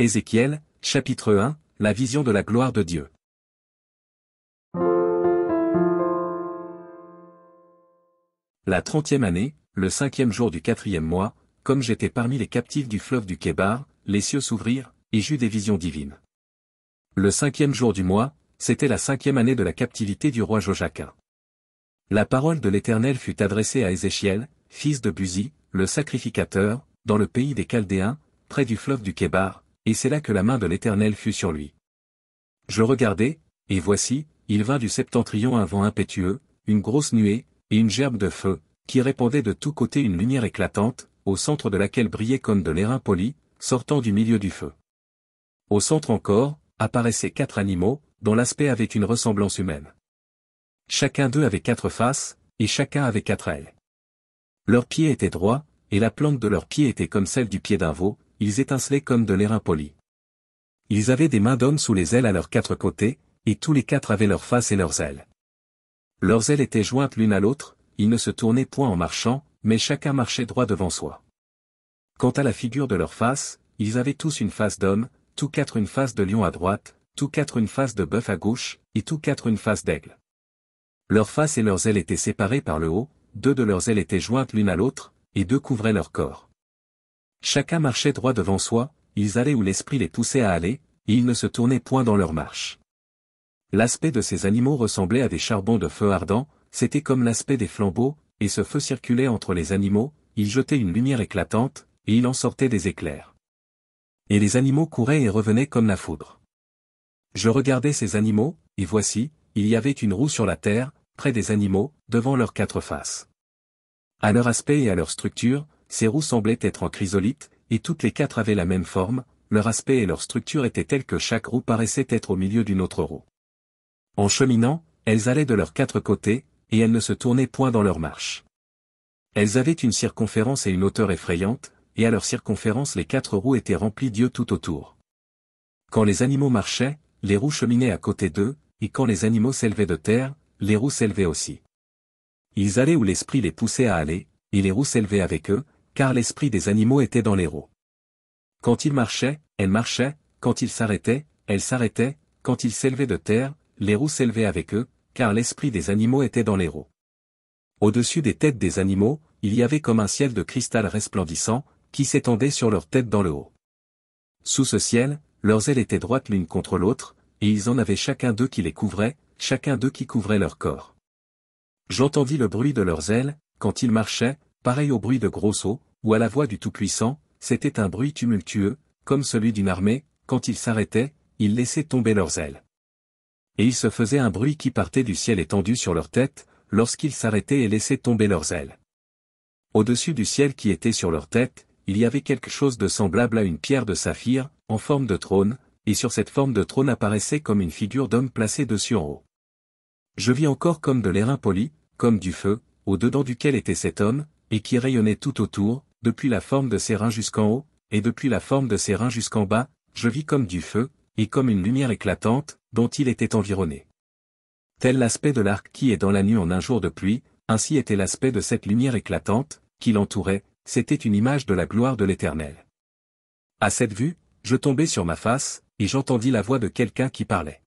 Ézéchiel, chapitre 1, la vision de la gloire de Dieu. La 30e année, le 5e jour du 4e mois, comme j'étais parmi les captifs du fleuve du Kébar, les cieux s'ouvrirent, et j'eus des visions divines. Le 5e jour du mois, c'était la 5e année de la captivité du roi Joachim. La parole de l'Éternel fut adressée à Ézéchiel, fils de Buzi, le sacrificateur, dans le pays des Chaldéens, près du fleuve du Kébar, et c'est là que la main de l'Éternel fut sur lui. Je regardai, et voici, il vint du septentrion un vent impétueux, une grosse nuée, et une gerbe de feu, qui répandait de tous côtés une lumière éclatante, au centre de laquelle brillait comme de l'airain poli, sortant du milieu du feu. Au centre encore, apparaissaient 4 animaux, dont l'aspect avait une ressemblance humaine. Chacun d'eux avait 4 faces, et chacun avait 4 ailes. Leurs pieds étaient droits, et la plante de leurs pieds était comme celle du pied d'un veau, ils étincelaient comme de l'airain poli. Ils avaient des mains d'hommes sous les ailes à leurs 4 côtés, et tous les 4 avaient leurs faces et leurs ailes. Leurs ailes étaient jointes l'une à l'autre, ils ne se tournaient point en marchant, mais chacun marchait droit devant soi. Quant à la figure de leurs faces, ils avaient tous une face d'homme, tous 4 une face de lion à droite, tous 4 une face de bœuf à gauche, et tous 4 une face d'aigle. Leurs faces et leurs ailes étaient séparées par le haut, 2 de leurs ailes étaient jointes l'une à l'autre, et 2 couvraient leur corps. Chacun marchait droit devant soi, ils allaient où l'esprit les poussait à aller, et ils ne se tournaient point dans leur marche. L'aspect de ces animaux ressemblait à des charbons de feu ardent, c'était comme l'aspect des flambeaux, et ce feu circulait entre les animaux, il jetait une lumière éclatante, et il en sortait des éclairs. Et les animaux couraient et revenaient comme la foudre. Je regardais ces animaux, et voici, il y avait une roue sur la terre, près des animaux, devant leurs 4 faces. À leur aspect et à leur structure, ces roues semblaient être en chrysolite, et toutes les 4 avaient la même forme, leur aspect et leur structure étaient tels que chaque roue paraissait être au milieu d'une autre roue. En cheminant, elles allaient de leurs 4 côtés, et elles ne se tournaient point dans leur marche. Elles avaient une circonférence et une hauteur effrayantes, et à leur circonférence les 4 roues étaient remplies d'yeux tout autour. Quand les animaux marchaient, les roues cheminaient à côté d'eux, et quand les animaux s'élevaient de terre, les roues s'élevaient aussi. Ils allaient où l'esprit les poussait à aller, et les roues s'élevaient avec eux, car l'esprit des animaux était dans les roues. Quand ils marchaient, elles marchaient, quand ils s'arrêtaient, elles s'arrêtaient, quand ils s'élevaient de terre, les roues s'élevaient avec eux, car l'esprit des animaux était dans les roues. Au-dessus des têtes des animaux, il y avait comme un ciel de cristal resplendissant, qui s'étendait sur leurs têtes dans le haut. Sous ce ciel, leurs ailes étaient droites l'une contre l'autre, et ils en avaient chacun d'eux qui les couvrait, chacun d'eux qui couvrait leur corps. J'entendis le bruit de leurs ailes, quand ils marchaient, pareil au bruit de gros eaux, ou à la voix du Tout-Puissant, c'était un bruit tumultueux, comme celui d'une armée, quand ils s'arrêtaient, ils laissaient tomber leurs ailes. Et il se faisait un bruit qui partait du ciel étendu sur leurs têtes, lorsqu'ils s'arrêtaient et laissaient tomber leurs ailes. Au-dessus du ciel qui était sur leurs têtes, il y avait quelque chose de semblable à une pierre de saphir, en forme de trône, et sur cette forme de trône apparaissait comme une figure d'homme placée dessus en haut. Je vis encore comme de l'airain poli, comme du feu, au-dedans duquel était cet homme, et qui rayonnait tout autour, depuis la forme de ses reins jusqu'en haut, et depuis la forme de ses reins jusqu'en bas, je vis comme du feu, et comme une lumière éclatante, dont il était environné. Tel l'aspect de l'arc qui est dans la nuit en un jour de pluie, ainsi était l'aspect de cette lumière éclatante, qui l'entourait, c'était une image de la gloire de l'Éternel. À cette vue, je tombai sur ma face, et j'entendis la voix de quelqu'un qui parlait.